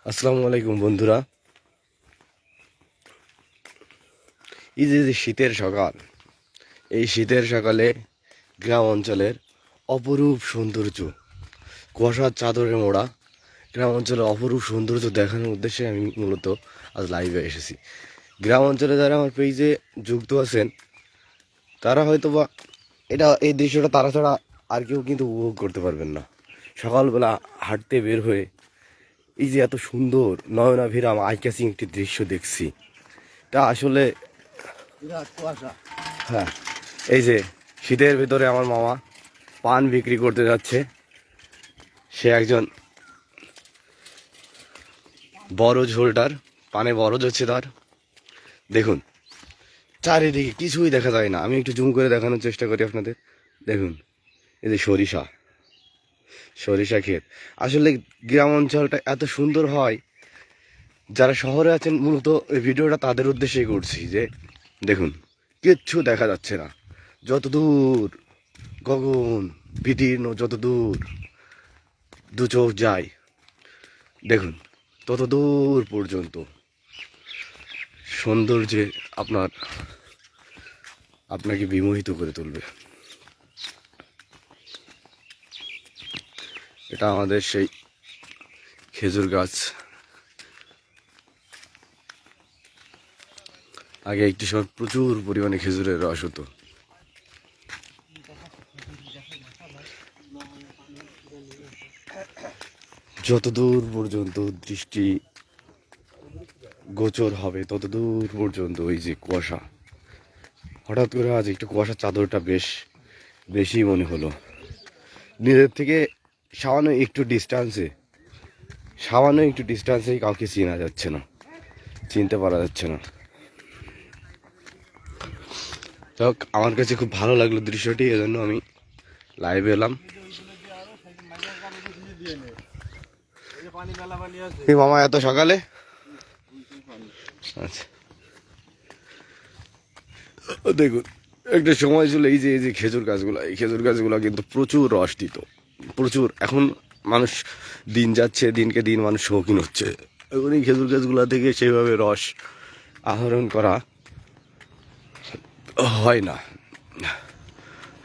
আসসালামু আলাইকুম বন্ধুরা। এই যে শীতের সকাল, এই শীতের সকালে গ্রাম অঞ্চলের অপরূপ সৌন্দর্য, কুয়াশার চাদরে মোড়া গ্রাম অঞ্চলের অপরূপ সৌন্দর্য দেখানোর উদ্দেশ্যে আমি মূলত আজ লাইভে এসেছি। গ্রাম অঞ্চলে যারা আমার পেজে যুক্ত আছেন তারা হয়তো বা এই দৃশ্যটা তারা ছাড়া আর কেউ কিন্তু উপভোগ করতে পারবেন না। সকালবেলা হাঁটতে বের হয়ে এই যে এত সুন্দর নয়নাভিরাম আই ক্যাচিং একটি দৃশ্য দেখছি, তা আসলে হ্যাঁ, এই যে শীতের ভিতরে আমার মামা পান বিক্রি করতে যাচ্ছে। সে একজন বরজ হোল্ডার, পানে বরজ হচ্ছে তার। দেখুন চারিদিকে কিছুই দেখা যায় না, আমি একটু জুম করে দেখানোর চেষ্টা করি আপনাদের। দেখুন এই যে সরিষা ক্ষেত। আসলে গ্রাম অঞ্চলটা এত সুন্দর হয়, যারা শহরে আছেন মূলত এই ভিডিওটা তাদের উদ্দেশ্যেই করছি। যে দেখুন কিচ্ছু দেখা যাচ্ছে না, যত দূর গগন বিদীর্ণ, যত দূর দু চোখ যায় দেখুন তত দূর পর্যন্ত সৌন্দর্যে আপনাকে বিমোহিত করে তুলবে। এটা আমাদের সেই খেজুর গাছ। আগে একটি সময় প্রচুর পরিমাণে খেজুরের রস হতো। যত দূর পর্যন্ত দৃষ্টি গোচর হবে তত দূর পর্যন্ত ওই যে কুয়াশা। হঠাৎ করে আজ একটু কুয়াশার চাদরটা বেশি মনে হলো। নিজের থেকে সামান্য একটু ডিস্টান্সে কাউকে চেনা যাচ্ছে না, চিনতে পারা যাচ্ছে না। যাক, আমার কাছে খুব ভালো লাগলো দৃশ্যটি, এজন্য আমি লাইভে এলাম। মামা এত সকালে? আচ্ছা, দেখুন একটা সময় ছিল এই যে খেজুর গাছগুলো কিন্তু প্রচুর রস দিত, প্রচুর। এখন মানুষ দিন যাচ্ছে, দিনকে দিন মানুষ শৌখিন হচ্ছে, এখন এই খেজুর গাছগুলো থেকে সেইভাবে রস আহরণ করা হয় না।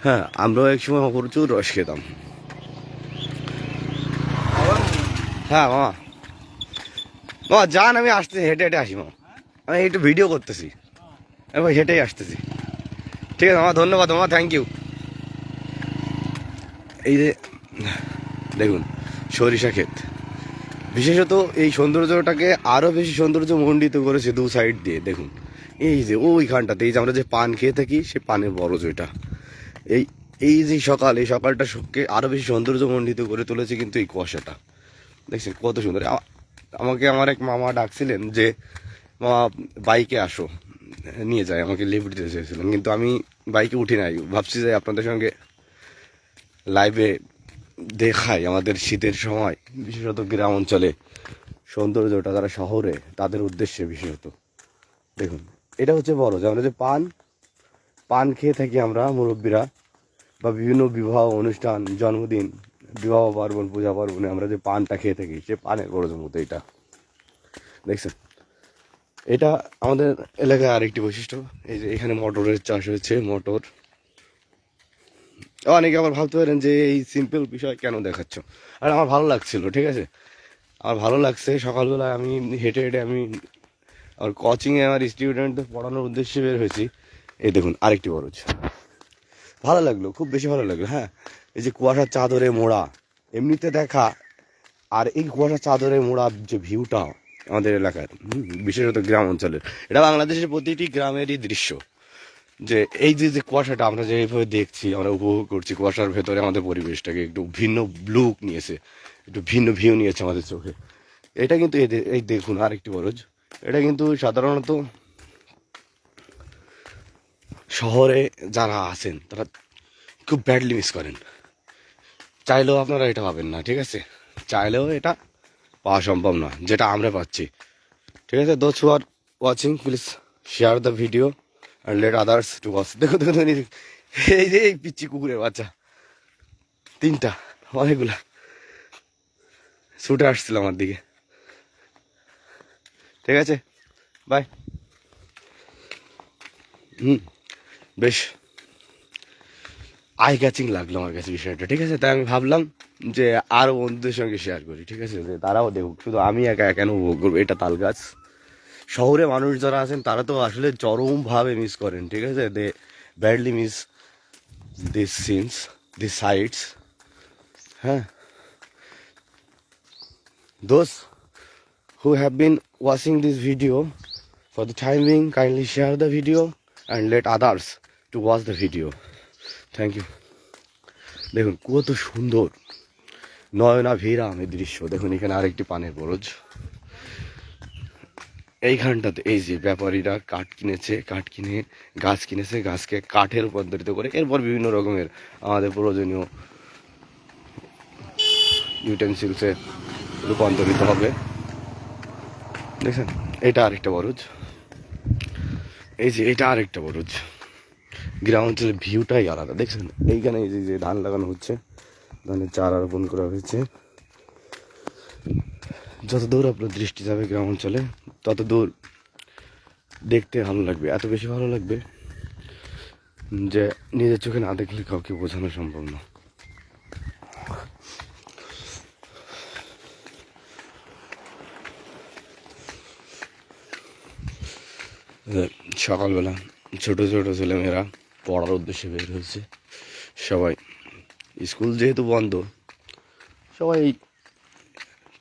হ্যাঁ, আমরাও একসময় প্রচুর রস খেতাম। হ্যাঁ মামা, মামা যান, আমি আসতেছি, হেঁটে হেঁটে আসি মামা, আমি একটু ভিডিও করতেছি, আমি হেঁটেই আসতেছি। ঠিক আছে মামা, ধন্যবাদ মামা, থ্যাংক ইউ। এই যে দেখুন সরিষা ক্ষেত, বিশেষত এই সৌন্দর্যটাকে আরও বেশি সৌন্দর্যমণ্ডিত করেছে দু সাইড দিয়ে। দেখুন এই যে ওইখানটাতে এই যে আমরা যে পান খেয়ে থাকি, সে পানের বরজ ওইটা। এই এই যে এই সকালটাকে আরও বেশি সৌন্দর্যমণ্ডিত করে তুলেছে কিন্তু এই কুয়াশাটা। দেখছেন কত সুন্দর। আমাকে আমার এক মামা ডাকছিলেন যে মামা বাইকে আসো, নিয়ে যায়, আমাকে লিফট দিতে চেয়েছিলেন, কিন্তু আমি বাইকে উঠি নাই। ভাবছি যে আপনাদের সঙ্গে লাইভে দেখাই আমাদের শীতের সময়, বিশেষত গ্রাম অঞ্চলে সৌন্দর্যটা, যারা শহরে তাদের উদ্দেশ্যে বিশেষত। দেখুন এটা হচ্ছে বড় যে আমরা যে পান খেয়ে থাকি আমরা মুরব্বীরা, বা বিভিন্ন বিবাহ অনুষ্ঠান, জন্মদিন, বিবাহ পার্বণ, পূজা পার্বণে আমরা যে পানটা খেয়ে থাকি, সে পানের বড় মতো এটা। দেখছেন, এটা আমাদের এলাকায় আরেকটি বৈশিষ্ট্য। এই যে এখানে মটরের চাষ হয়েছে, মটর। অনেকে আবার ভাবতে পারেন যে এই সিম্পল বিষয় কেন দেখাচ্ছ, আর আমার ভালো লাগছিল, ঠিক আছে, আমার ভালো লাগছে। সকালবেলা আমি হেঁটে হেঁটে আমি আমার কোচিংয়ে আমার স্টুডেন্টদের পড়ানোর উদ্দেশ্যে বের হয়েছি। এই দেখুন আরেকটি বরজ, ভালো লাগলো, খুব বেশি ভালো লাগলো। হ্যাঁ, এই যে কুয়াশার চাদরে মোড়া এমনিতে দেখা, আর এই কুয়াশার চাদরে মোড়া যে ভিউটা আমাদের এলাকার, বিশেষত গ্রাম অঞ্চলের, এটা বাংলাদেশের প্রতিটি গ্রামেরই দৃশ্য। যে এই যে কুয়াশাটা আমরা যেভাবে দেখছি, আমরা উপভোগ করছি, কুয়াশার ভেতরে আমাদের পরিবেশটাকে একটু ভিন্ন লুক নিয়েছে, একটু ভিন্ন ভিউ নিয়েছে আমাদের চোখে। এটা কিন্তু এই দেখুন আরেকটি বরজ, এটা কিন্তু সাধারণত শহরে যারা আছেন তারা খুব ব্যাডলি মিস করেন। চাইলেও আপনারা এটা পাবেন না, ঠিক আছে, চাইলেও এটা পাওয়া সম্ভব না যেটা আমরা পাচ্ছি। ঠিক আছে, those who are watching please share the video and let others to watch. দেখুন দেখুন, এই যে এই পিচ্ছি কুকুরের বাচ্চা তিনটা, অনেকগুলা। ছুটে আসছিল আমার দিকে। ঠিক আছে, বাই। বেশ আই ক্যাচিং লাগলো আমার কাছে বিষয়টা, ঠিক আছে। তাই আমি ভাবলাম যে আরো বন্ধুদের সঙ্গে শেয়ার করি, ঠিক আছে, যে তারাও দেখুক, শুধু আমি একা কেন উপভোগ করবো। এটা তাল গাছ। শহরে মানুষ যারা আছেন তারা তো আসলে চরমভাবে মিস করেন, ঠিক আছে। They badly miss this scenes, this sites. হ্যাঁ, those who have been watching this video for the time being, kindly share the video and let others to watch the video. Thank you. দেখুন কত সুন্দর নয়নাভিরাম এই দৃশ্য। দেখুন এখানে আরেকটি পানের বরজ। এইখানটাতে এই যে ব্যাপারীরা কাঠ কিনেছে, কাঠ কিনে গাছ কিনেছে, গাছকে কাঠে রূপান্তরিত করে এরপর বিভিন্ন রকমের আমাদের প্রয়োজনীয় ইউটেন্সিলসে রূপান্তরিত হবে। দেখছেন, এটা আরেকটা বরজ। এই যে এটা আরেকটা বরজ। গ্রাম অঞ্চলের ভিউটাই আলাদা। দেখছেন এইখানে এই যে ধান লাগানো হচ্ছে, ধানের চারা রোপণ করা হয়েছে। যত দূর আপনার দৃষ্টি যাবে গ্রাম অঞ্চলে তত দূর দেখতে ভালো লাগবে। এত বেশি ভালো লাগবে যে নিজের চোখে না দেখলে কাউকে বোঝানো সম্ভব না। সকালবেলা ছোট ছোট ছেলেমেয়েরা পড়ার উদ্দেশ্যে বের হয়েছে। সবাই স্কুল যেহেতু বন্ধ, সবাই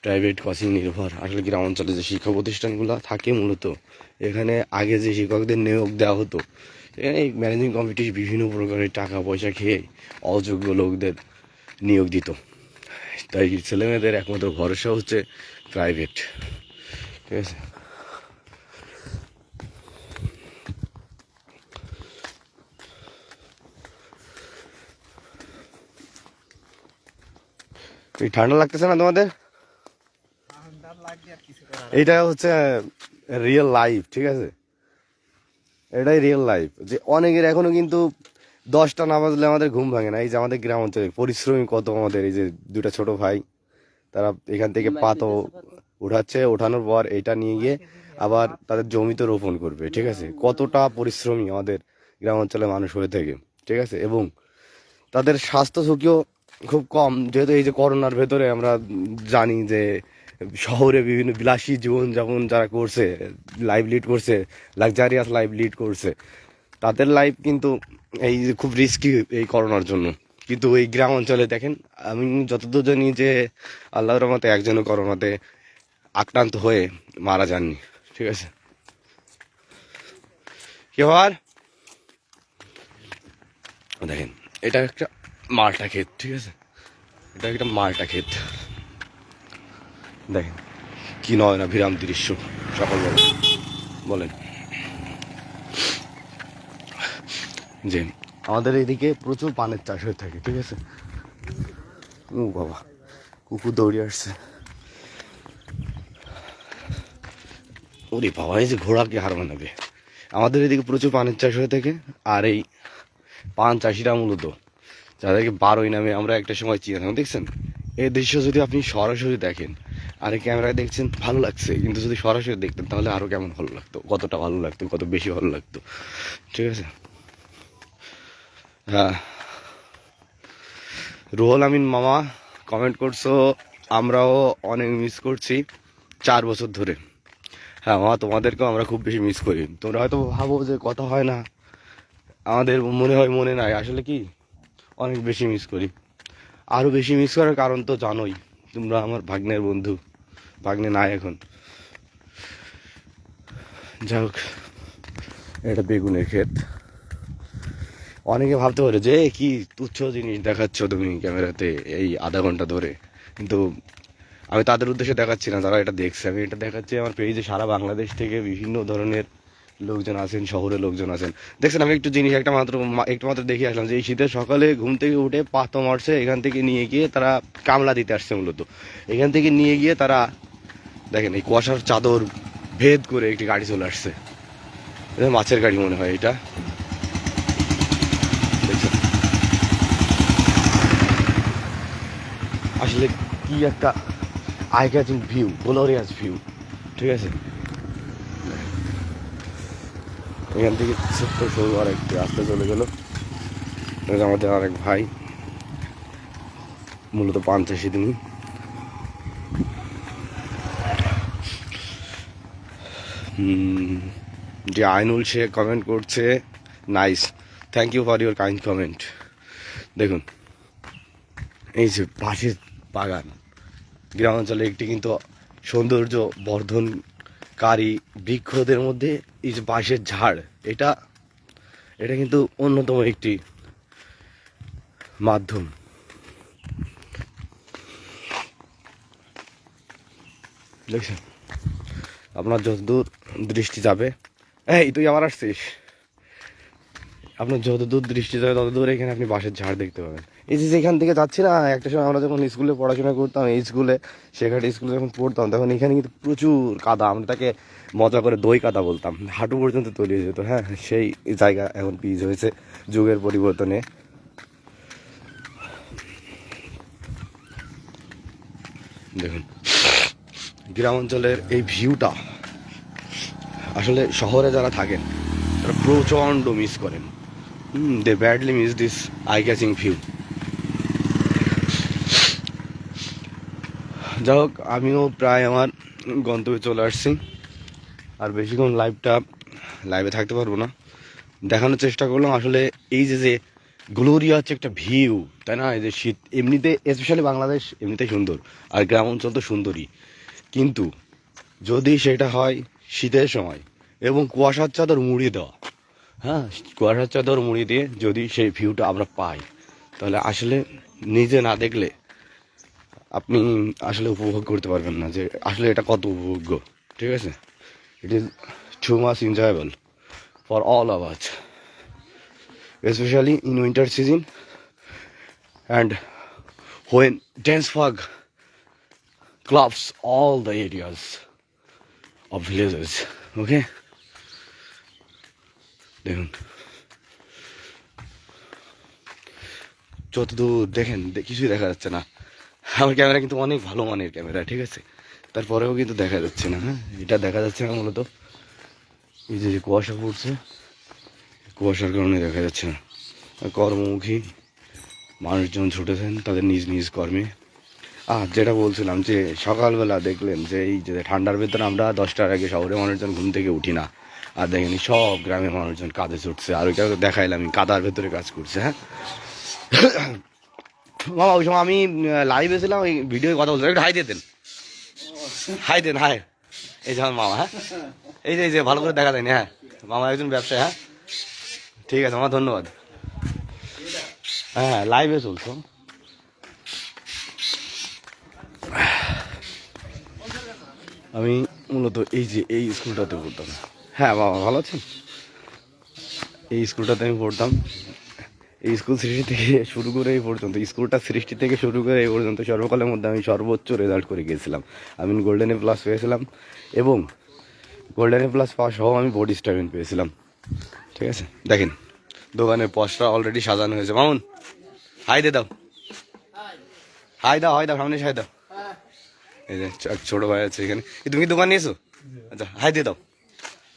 প্রাইভেট কোচিং নির্ভর। আসলে গ্রাম অঞ্চলে যে শিক্ষা প্রতিষ্ঠানগুলো থাকে মূলত, এখানে আগে যে শিক্ষকদের নিয়োগ দেওয়া হতো, এখানে ম্যানেজিং কমিটি বিভিন্ন প্রকারের টাকা পয়সা খেয়ে অযোগ্য লোকদের নিয়োগ দিত। তাই ছেলেমেয়েদের একমাত্র ভরসা হচ্ছে প্রাইভেট, ঠিক আছে। এই ঠান্ডা লাগতেছে না তোমাদের? এইটা হচ্ছে রিয়েল লাইফ, ঠিক আছে। এটাই রিয়েল লাইফ। যে অনেকের এখনো কিন্তু 10টা না বাজলে আমাদের ঘুম ভাঙে না। এই যে আমাদের গ্রাম অঞ্চলে পরিশ্রমী কত আমাদের এই যে দুটা ছোট ভাই, তারা এখান থেকে পাতো উঠাচ্ছে, ওঠানোর পর এটা নিয়ে গিয়ে আবার তাদের জমিতে রোপণ করবে, ঠিক আছে। কতটা পরিশ্রমী আমাদের গ্রাম অঞ্চলে মানুষ হয়ে থাকে, ঠিক আছে। এবং তাদের স্বাস্থ্য ঝুঁকিও খুব কম, যেহেতু এই যে করোনার ভেতরে আমরা জানি যে শহরে বিভিন্ন বিলাসী জীবনযাপন যারা করছে, লাইফ লিড করছে, লাক্সারিয়াস লাইফ লিড করছে, তাদের লাইফ কিন্তু এই যে খুব রিস্কি এই করোনার জন্য। কিন্তু এই গ্রাম অঞ্চলে দেখেন, আমি যতদূর জানি যে আল্লাহর রহমতে একজনও করোনাতে আক্রান্ত হয়ে মারা যাননি, ঠিক আছে। কি আবার দেখেন, এটা একটা মালটা ক্ষেত, ঠিক আছে। এটা একটা মালটা ক্ষেত। দেখেন কি নয়নাভিরাম দৃশ্য সকালবেলা। বলেন যে আমাদের এদিকে প্রচুর পানের চাষ হয়ে থাকে, ঠিক আছে। ও বাবা, কুকুর দৌড়ে আসছে। ওরে বাবা, এই যে ঘোড়াকে হার মানাবে। আমাদের এদিকে প্রচুর পানের চাষ হয়ে থাকে। আর এই পান চাষিরা মূলত, যাদেরকে বারোই নামে আমরা একটা সময় চিনতাম, দেখছেন এই দৃশ্য যদি আপনি সরাসরি দেখেন, আর এই ক্যামেরায় দেখছেন ভালো লাগছে, কিন্তু যদি সরাসরি দেখতেন তাহলে আরো কেমন ভালো লাগতো, কতটা ভালো লাগতো, কত বেশি ভালো লাগতো, ঠিক আছে। হ্যাঁ, রুহুল আমিন মামা কমেন্ট করছো, আমরাও অনেক মিস করছি 4 বছর ধরে। হ্যাঁ মামা, তোমাদেরকেও আমরা খুব বেশি মিস করি। তোমরা হয়তো ভাবো যে কথা হয় না, আমাদের মনে হয় মনে নাই, আসলে কি অনেক বেশি মিস করি। আরও বেশি মিস করার কারণ তো জানোই, তোমরা আমার ভাগ্নের বন্ধু। ভাগ্নে নাই এখন। যাই হোক, এটা বেগুনের ক্ষেত। অনেকে ভাবতে পারে যে কি তুচ্ছ জিনিস দেখাচ্ছ তুমি ক্যামেরাতে এই আধা ঘন্টা ধরে, কিন্তু আমি তাদের উদ্দেশ্যে দেখাচ্ছি না, তারা এটা দেখছে। আমি এটা দেখাচ্ছি আমার পেজে সারা বাংলাদেশ থেকে বিভিন্ন ধরনের লোকজন আছেন, শহরে লোকজন আছেন। দেখছেন, আমি একটু জিনিস একটু মাত্র দেখে আসলাম যে এই শীতের সকালে ঘুম থেকে উঠে পাতো মারছে, এখান থেকে নিয়ে গিয়ে তারা কামলা দিতে আসছে মূলত। এখান থেকে নিয়ে গিয়ে তারা দেখেন এই কুয়াশার চাদর ভেদ করে একটি গাড়ি চলে আসছে। মাছের গাড়ি মনে হয় এটা, দেখছেন। আসলে কি একটা eye catching view, glorious view, ঠিক আছে। এখান থেকে ছোট্ট সরু আর একটি রাস্তা চলে গেল। আমাদের আরেক ভাই, মূলত পান চাষি তিনি। যে আইনুল সে কমেন্ট করছে, nice, thank you for your kind comment. দেখুন এই যে বাঁশের বাগান, গ্রামাঞ্চলে একটি কিন্তু সৌন্দর্য বর্ধনকারী বৃক্ষদের মধ্যে এই যে বাঁশের ঝাড়, এটা কিন্তু অন্যতম একটি মাধ্যম। দেখছেন, আপনার যতদূর দৃষ্টি যাবে, এই তুই আবার আসছিস, আপনার যতদূর দৃষ্টি যাবে ততদূর এখানে আপনি বাঁশের ঝাড় দেখতে পাবেন। এই যে যেখান থেকে যাচ্ছি না, একটা সময় আমরা যখন স্কুলে পড়াশোনা করতাম, এই স্কুলে শেখাটি স্কুলে যখন পড়তাম, তখন এখানে কিন্তু প্রচুর কাদা, আমরা তাকে মজা করে দই কাদা বলতাম, হাঁটু পর্যন্ত তলিয়ে যেত। হ্যাঁ, সেই জায়গা এখন পিচ হয়েছে যুগের পরিবর্তনে। দেখুন গ্রামাঞ্চলের এই ভিউটা আসলে শহরে যারা থাকেন তারা প্রচণ্ড মিস করেন। They badly miss this eye catching view. যাই হোক, আমিও প্রায় আমার গন্তব্যে চলে আসছি, আর বেশিক্ষণ লাইভে থাকতে পারবো না। দেখানোর চেষ্টা করলাম আসলে এই যে গ্লোরিয়া হচ্ছে একটা ভিউ, তাই না? এই যে শীত এমনিতে, স্পেশালি বাংলাদেশ এমনিতেই সুন্দর, আর গ্রাম অঞ্চল তো সুন্দরই, কিন্তু যদি সেটা হয় শীতের সময় এবং কুয়াশার চাদর মুড়িয়ে দেওয়া, হ্যাঁ, কুয়াশার চাদর মুড়িয়ে দিয়ে যদি সেই ভিউটা আমরা পাই, তাহলে আসলে নিজে না দেখলে আপনি আসলে উপভোগ করতে পারবেন না যে আসলে এটা কত উপভোগ্য। ঠিক আছে, it is too much enjoyable for all of us, especially in winter season and when dense fog clouds all the areas of villages. Okay, দেখুন যতদূর দেখেন কিছুই দেখা যাচ্ছে না। আমার ক্যামেরা কিন্তু অনেক ভালো মানের ক্যামেরা, ঠিক আছে, তারপরেও কিন্তু দেখা যাচ্ছে না। হ্যাঁ, এটা দেখা যাচ্ছে না মূলত এই যে কুয়াশা পড়ছে, কুয়াশার কারণে দেখা যাচ্ছে না। কর্মমুখী মানুষজন ছুটেছেন তাদের নিজ নিজ কর্মে। যেটা বলছিলাম যে সকালবেলা দেখলেন যে এই যে ঠান্ডার ভেতরে আমরা 10টার আগে শহরে মানুষজন ঘুম থেকে উঠি না, আর দেখেন সব গ্রামের মানুষজন কাজে ছুটছে, আর ওইটা দেখাইলাম আমি কাদার ভেতরে কাজ করছে। হ্যাঁ মামা, ওই সময় আমি লাইভে ছিলাম, ওই ভিডিও কথা বলছিলাম, একটু হাই দিয়ে দেন, হাই দেন, হাই। এই যে আমার মামা, হ্যাঁ এই যে ভালো করে দেখা যায়নি, হ্যাঁ মামা একজন ব্যবসায়ী। হ্যাঁ ঠিক আছে মামা, ধন্যবাদ। হ্যাঁ লাইভে চলছো। আমি মূলত এই স্কুলটাতে পড়তাম। হ্যাঁ বাবা ভালো আছেন? এই স্কুলটাতে আমি পড়তাম। এই স্কুল সৃষ্টি থেকে শুরু করে এই পর্যন্ত, স্কুলটা সৃষ্টি থেকে শুরু করে এই পর্যন্ত সর্বকালের মধ্যে আমি সর্বোচ্চ রেজাল্ট করে গিয়েছিলাম। আমি গোল্ডেন এ প্লাস পেয়েছিলাম, এবং গোল্ডেন এ প্লাস পাওয়া সহ আমি বোর্ড স্টাইপেন্ড পেয়েছিলাম। ঠিক আছে, দেখেন দোকানের পশটা অলরেডি সাজানো হয়েছে। মামুন হাই দে দাও, হাই দাও, সামনে হাই দাও। এই যে ছোট ভাই আছে এখানে। তুমি কি দোকান নিয়েছো? আচ্ছা হাই দিয়ে দাও,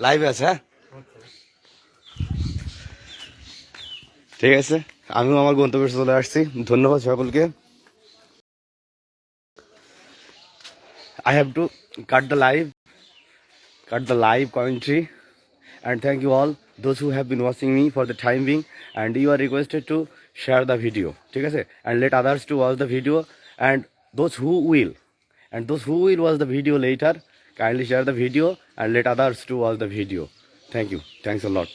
লাইভে আছে। হ্যাঁ ঠিক আছে, আমিও আমার গন্তব্যে চলে আসছি। ধন্যবাদ সকলকে। I have to cut the live commentary, and thank you all those who have been watching me for the time being, and you are requested to share the video, ঠিক আছে, and let others to watch the video, and those who will watch the video later, kindly share the video and let others to watch the video. Thank you, thanks a lot.